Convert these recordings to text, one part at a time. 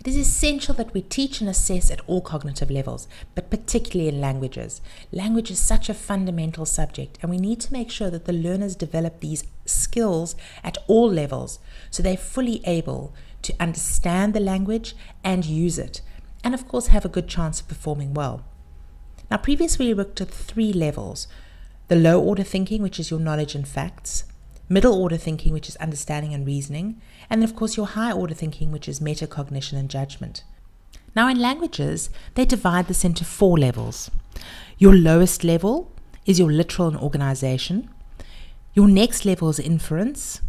It is essential that we teach and assess at all cognitive levels, but particularly in languages. Language is such a fundamental subject, and we need to make sure that the learners develop these skills at all levels so they're fully able to understand the language and use it, and of course have a good chance of performing well. Now, previously we looked at 3 levels: the low order thinking, which is your knowledge and facts; middle order thinking, which is understanding and reasoning; and then of course your high order thinking, which is metacognition and judgment. Now, in languages, they divide this into 4 levels. Your lowest level is your literal and organization. Your next level is inference,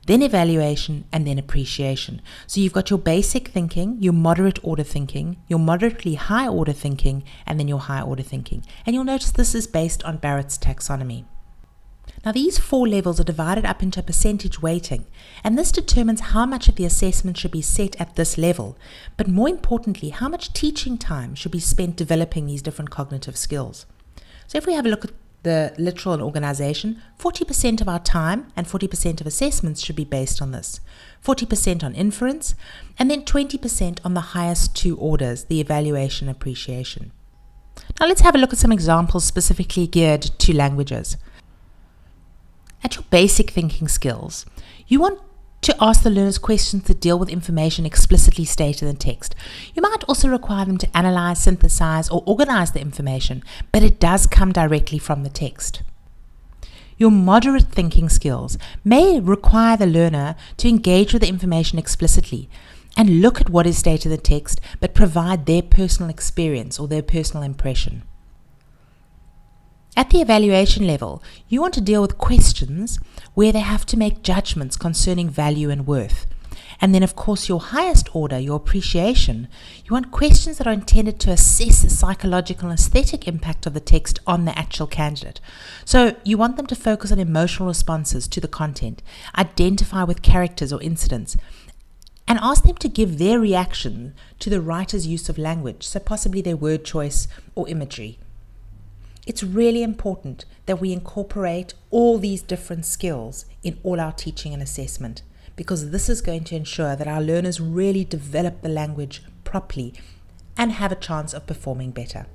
then evaluation, and then appreciation. So you've got your basic thinking, your moderate order thinking, your moderately high order thinking, and then your high order thinking. And you'll notice this is based on Barrett's taxonomy. Now, these 4 levels are divided up into a percentage weighting, and this determines how much of the assessment should be set at this level, but more importantly, how much teaching time should be spent developing these different cognitive skills. So if we have a look at the literal and organization, 40% of our time and 40% of assessments should be based on this, 40% on inference, and then 20% on the highest 2 orders, the evaluation and appreciation. Now let's have a look at some examples specifically geared to languages. At your basic thinking skills, you want to ask the learners questions that deal with information explicitly stated in text. You might also require them to analyze, synthesize, or organize the information, but it does come directly from the text. Your moderate thinking skills may require the learner to engage with the information explicitly and look at what is stated in the text, but provide their personal experience or their personal impression. At the evaluation level, you want to deal with questions where they have to make judgments concerning value and worth. And then, of course, your highest order, your appreciation, you want questions that are intended to assess the psychological and aesthetic impact of the text on the actual candidate. So you want them to focus on emotional responses to the content, identify with characters or incidents, and ask them to give their reaction to the writer's use of language, so possibly their word choice or imagery. It's really important that we incorporate all these different skills in all our teaching and assessment, because this is going to ensure that our learners really develop the language properly and have a chance of performing better.